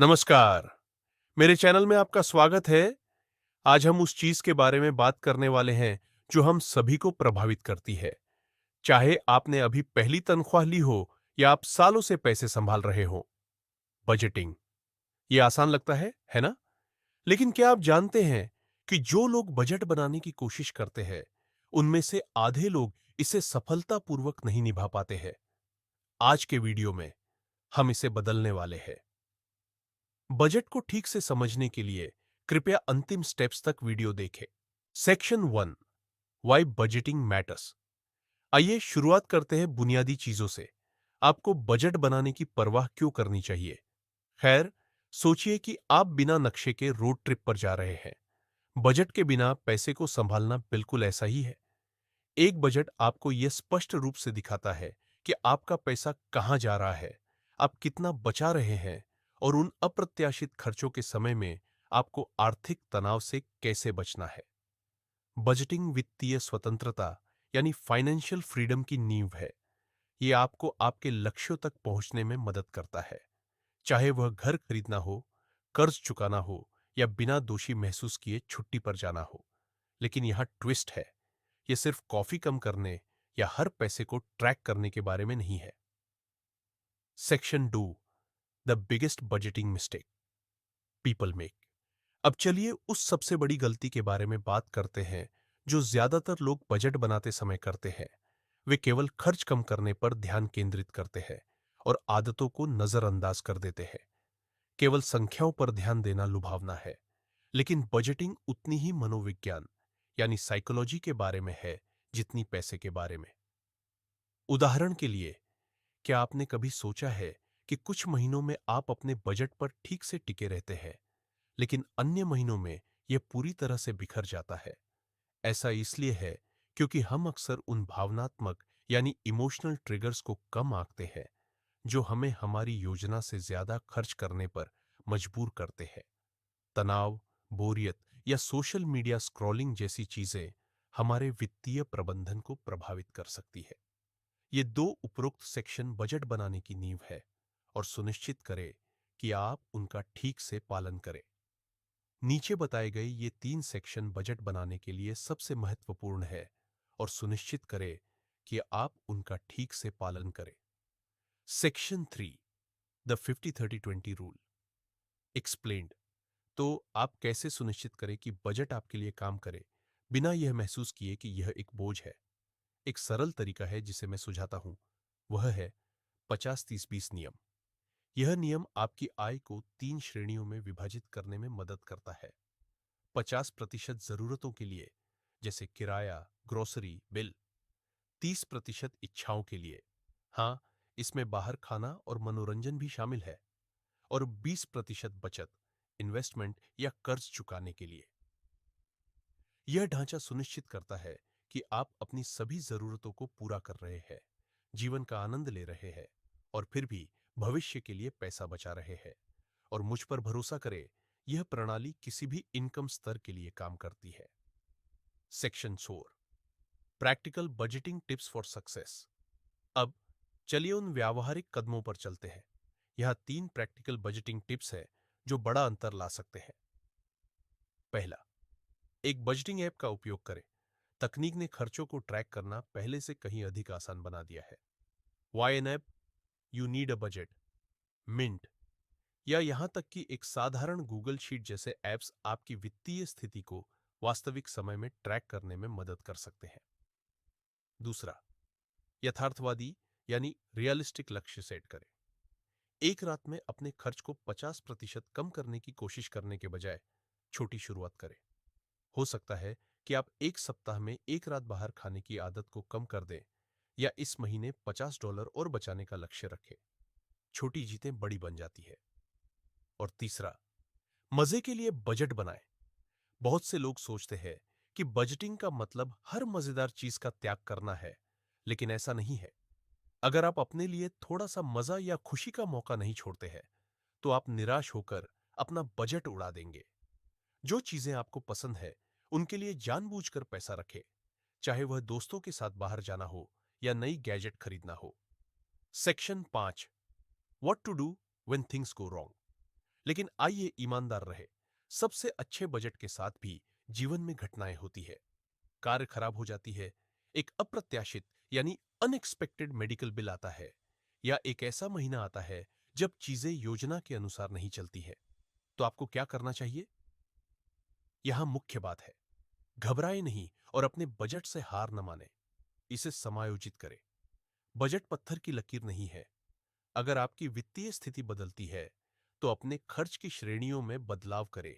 नमस्कार। मेरे चैनल में आपका स्वागत है। आज हम उस चीज के बारे में बात करने वाले हैं जो हम सभी को प्रभावित करती है। चाहे आपने अभी पहली तनख्वाह ली हो या आप सालों से पैसे संभाल रहे हो। बजटिंग। ये आसान लगता है ना? लेकिन क्या आप जानते हैं कि जो लोग बजट बनाने की कोशिश करते हैं, उनमें से आधे लोग इसे सफलतापूर्वक नहीं निभा पाते हैं। आज के वीडियो में हम इसे बदलने वाले हैं। बजट को ठीक से समझने के लिए कृपया अंतिम स्टेप्स तक वीडियो देखें। Section 1, why budgeting matters. आइए शुरुआत करते हैं बुनियादी चीजों से। आपको बजट बनाने की परवाह क्यों करनी चाहिए? खैर, सोचिए कि आप बिना नक्शे के रोड ट्रिप पर जा रहे हैं। बजट के बिना पैसे को संभालना बिल्कुल ऐसा ही है। एक बजट आपको यह स्पष्ट रूप से दिखाता है कि आपका पैसा कहां जा रहा है, आप कितना बचा रहे हैं और उन अप्रत्याशित खर्चों के समय में आपको आर्थिक तनाव से कैसे बचना है। बजटिंग वित्तीय स्वतंत्रता यानी फाइनेंशियल फ्रीडम की नींव है। ये आपको आपके लक्ष्यों तक पहुंचने में मदद करता है, चाहे वह घर खरीदना हो, कर्ज चुकाना हो या बिना दोषी महसूस किए छुट्टी पर जाना हो। लेकिन यहां ट्विस्ट है, ये सिर्फ कॉफी कम करने या हर पैसे को ट्रैक करने के बारे में नहीं है। Section 2, the biggest budgeting mistake people make. अब चलिए उस सबसे बड़ी गलती के बारे में बात करते हैं जो ज्यादातर लोग बजट बनाते समय करते हैं। वे केवल खर्च कम करने पर ध्यान केंद्रित करते हैं और आदतों को नजरअंदाज कर देते हैं। केवल संख्याओं पर ध्यान देना लुभावना है, लेकिन बजटिंग उतनी ही मनोविज्ञान यानी साइकोलॉजी के बारे में है जितनी पैसे के बारे में। उदाहरण के लिए, क्या आपने कभी सोचा है कि कुछ महीनों में आप अपने बजट पर ठीक से टिके रहते हैं, लेकिन अन्य महीनों में यह पूरी तरह से बिखर जाता है? ऐसा इसलिए है क्योंकि हम अक्सर उन भावनात्मक यानी इमोशनल ट्रिगर्स को कम आंकते हैं जो हमें हमारी योजना से ज्यादा खर्च करने पर मजबूर करते हैं। तनाव, बोरियत या सोशल मीडिया स्क्रॉलिंग जैसी चीजें हमारे वित्तीय प्रबंधन को प्रभावित कर सकती है। ये दो उपरोक्त सेक्शन बजट बनाने की नींव है और सुनिश्चित करें कि आप उनका ठीक से पालन करें। नीचे बताए गए ये 3 सेक्शन बजट बनाने के लिए सबसे महत्वपूर्ण है और सुनिश्चित करें कि आप उनका ठीक से पालन करें। Section 3, the 50-30-20 rule explained. तो आप कैसे सुनिश्चित करें कि बजट आपके लिए काम करे बिना यह महसूस किए कि यह एक बोझ है? एक सरल तरीका है जिसे मैं सुझाता हूं, वह है 50-30-20 नियम। यह नियम आपकी आय को 3 श्रेणियों में विभाजित करने में मदद करता है। 50% जरूरतों के लिए, जैसे किराया, ग्रोसरी, बिल। 30% इच्छाओं के लिए, हाँ, इसमें बाहर खाना और मनोरंजन भी शामिल है। और 20% बचत, इन्वेस्टमेंट या कर्ज चुकाने के लिए। यह ढांचा सुनिश्चित करता है कि आप अपनी सभी जरूरतों को पूरा कर रहे हैं, जीवन का आनंद ले रहे हैं और फिर भी भविष्य के लिए पैसा बचा रहे हैं। और मुझ पर भरोसा करें, यह प्रणाली किसी भी इनकम स्तर के लिए काम करती है। Section 4, practical budgeting tips for success. अब चलिए उन व्यावहारिक कदमों पर चलते हैं। यह 3 प्रैक्टिकल बजटिंग टिप्स है जो बड़ा अंतर ला सकते हैं। पहला, एक बजटिंग ऐप का उपयोग करें। तकनीक ने खर्चों को ट्रैक करना पहले से कहीं अधिक आसान बना दिया है। Why an app? You need a budget, Mint या यहां तक कि एक साधारण गूगल शीट जैसे ऐप्स आपकी वित्तीय स्थिति को वास्तविक समय में ट्रैक करने में मदद कर सकते हैं। दूसरा, यथार्थवादी यानी रियलिस्टिक लक्ष्य सेट करें। एक रात में अपने खर्च को 50% कम करने की कोशिश करने के बजाय छोटी शुरुआत करें। हो सकता है कि आप एक सप्ताह में एक रात बाहर खाने की आदत को कम कर दें या इस महीने $50 और बचाने का लक्ष्य रखें। छोटी जीतें बड़ी बन जाती है। और तीसरा, मजे के लिए बजट बनाएं। बहुत से लोग सोचते हैं कि बजटिंग का मतलब हर मजेदार चीज का त्याग करना है, लेकिन ऐसा नहीं है। अगर आप अपने लिए थोड़ा सा मजा या खुशी का मौका नहीं छोड़ते हैं, तो आप निराश होकर अपना बजट उड़ा देंगे। जो चीजें आपको पसंद है, उनके लिए जानबूझकर पैसा रखें, चाहे वह दोस्तों के साथ बाहर जाना हो या नई गैजेट खरीदना हो। Section 5, what to do when things go wrong. लेकिन आइए ईमानदार रहे, सबसे अच्छे बजट के साथ भी जीवन में घटनाएं होती है। कार्य खराब हो जाती है, एक अप्रत्याशित यानी अनएक्सपेक्टेड मेडिकल बिल आता है, या एक ऐसा महीना आता है जब चीजें योजना के अनुसार नहीं चलती है। तो आपको क्या करना चाहिए? यहां मुख्य बात है, घबराए नहीं और अपने बजट से हार न माने। इसे समायोजित करें। बजट पत्थर की लकीर नहीं है। अगर आपकी वित्तीय स्थिति बदलती है तो अपने खर्च की श्रेणियों में बदलाव करें,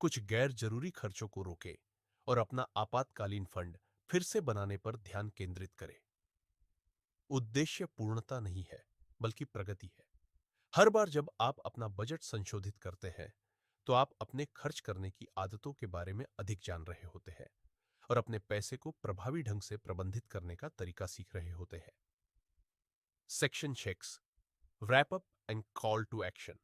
कुछ गैर जरूरी खर्चों को रोकें और अपना आपातकालीन फंड फिर से बनाने पर ध्यान केंद्रित करें। उद्देश्य पूर्णता नहीं है, बल्कि प्रगति है। हर बार जब आप अपना बजट संशोधित करते हैं तो आप अपने खर्च करने की आदतों के बारे में अधिक जान रहे होते हैं और अपने पैसे को प्रभावी ढंग से प्रबंधित करने का तरीका सीख रहे होते हैं। Section 6, wrap up and call to action.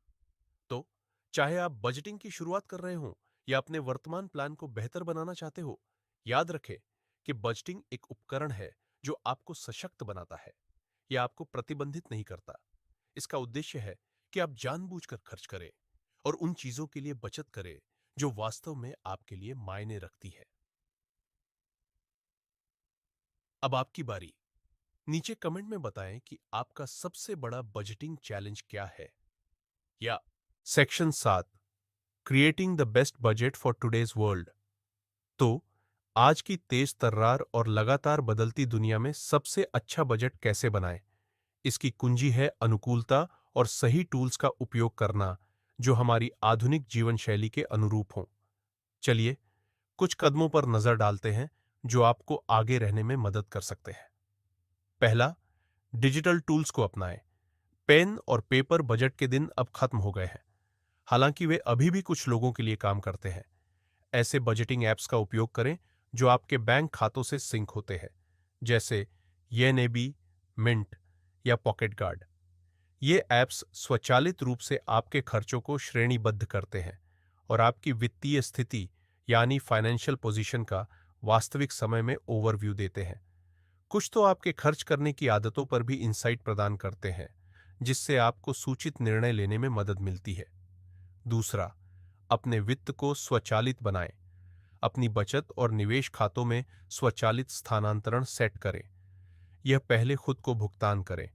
तो चाहे आप बजटिंग की शुरुआत कर रहे हो या अपने वर्तमान प्लान को बेहतर बनाना चाहते हो, याद रखें कि बजटिंग एक उपकरण है जो आपको सशक्त बनाता है या आपको प्रतिबंधित नहीं करता। इसका उद्देश्य है कि आप जानबूझकर खर्च करें और उन चीजों के लिए बचत करें जो वास्तव में आपके लिए मायने रखती है। अब आपकी बारी। नीचे कमेंट में बताएं कि आपका सबसे बड़ा बजटिंग चैलेंज क्या है। या section 7, creating the best budget for today's world. तो आज की तेज तर्रार और लगातार बदलती दुनिया में सबसे अच्छा बजट कैसे बनाएं? इसकी कुंजी है अनुकूलता और सही टूल्स का उपयोग करना जो हमारी आधुनिक जीवन शैली के अनुरूप हों। चलिए कुछ कदमों पर नजर डालते हैं जो आपको आगे रहने में मदद कर सकते हैं। पहला, डिजिटल टूल्स को अपनाएं। पेन और पेपर बजट के दिन अब खत्म हो गए हैं, हालांकि वे अभी भी कुछ लोगों के लिए काम करते हैं। ऐसे बजटिंग ऐप्स का उपयोग करें जो आपके बैंक खातों से सिंक होते हैं, जैसे येनेबी, मिंट या पॉकेट गार्ड। ये ऐप्स स्वचालित रूप से आपके खर्चों को श्रेणीबद्ध करते हैं और आपकी वित्तीय स्थिति यानी फाइनेंशियल पोजीशन का वास्तविक समय में ओवरव्यू देते हैं। कुछ तो आपके खर्च करने की आदतों पर भी इंसाइट प्रदान करते हैं, जिससे आपको सूचित निर्णय लेने में मदद मिलती है। दूसरा, अपने वित्त को स्वचालित बनाएं। अपनी बचत और निवेश खातों में स्वचालित स्थानांतरण सेट करें। यह पहले खुद को भुगतान करें।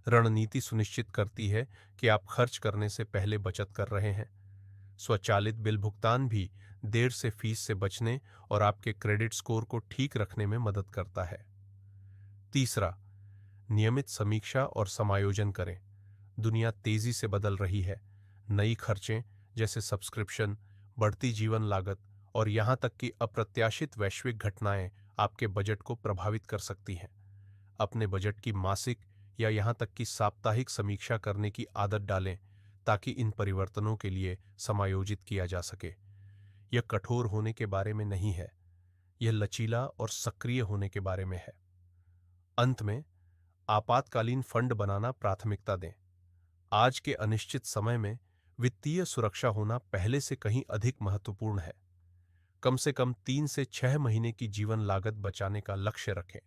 रणनीति सुनिश्चित करती है कि आप खर्च करने से पहले बचत कर रहे हैं। स्वचालित बिल भुगतान भी देर से फीस से बचने और आपके क्रेडिट स्कोर को ठीक रखने में मदद करता है। तीसरा, नियमित समीक्षा और समायोजन करें। दुनिया तेजी से बदल रही है। नई खर्चें जैसे सब्सक्रिप्शन, बढ़ती जीवन लागत और यहां तक कि अप्रत्याशित वैश्विक घटनाएं आपके बजट को प्रभावित कर सकती हैं। अपने बजट की मासिक या यहां तक कि साप्ताहिक समीक्षा करने की आदत डालें ताकि इन परिवर्तनों के लिए समायोजित किया जा सके। यह कठोर होने के बारे में नहीं है, यह लचीला और सक्रिय होने के बारे में है। अंत में, आपातकालीन फंड बनाना प्राथमिकता दें। आज के अनिश्चित समय में वित्तीय सुरक्षा होना पहले से कहीं अधिक महत्वपूर्ण है। कम से कम 3 से 6 महीने की जीवन लागत बचाने का लक्ष्य रखें।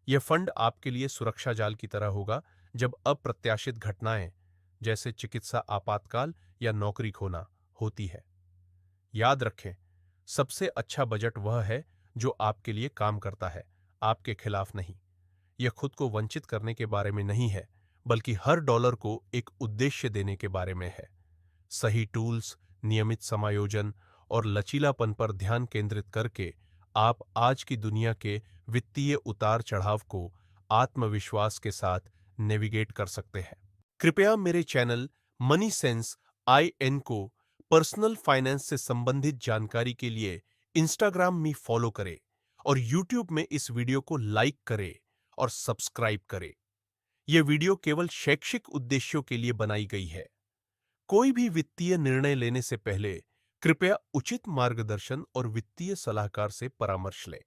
यह फंड आपके लिए सुरक्षा जाल की तरह होगा जब अप्रत्याशित घटनाएं जैसे चिकित्सा आपातकाल या नौकरी खोना होती है। याद रखें, सबसे अच्छा बजट वह है जो आपके लिए काम करता है, आपके खिलाफ नहीं। यह खुद को वंचित करने के बारे में नहीं है, बल्कि हर डॉलर को एक उद्देश्य देने के बारे में है। सही टूल्स, नियमित समायोजन और लचीलापन पर ध्यान केंद्रित करके आप आज की दुनिया के वित्तीय उतार चढ़ाव को आत्मविश्वास के साथ नेविगेट कर सकते हैं। कृपया मेरे चैनल मनी सेंस IN को पर्सनल फाइनेंस से संबंधित जानकारी के लिए इंस्टाग्राम में फॉलो करें और यूट्यूब में इस वीडियो को लाइक करें और सब्सक्राइब करें। यह वीडियो केवल शैक्षिक उद्देश्यों के लिए बनाई गई है। कोई भी वित्तीय निर्णय लेने से पहले कृपया उचित मार्गदर्शन और वित्तीय सलाहकार से परामर्श लें।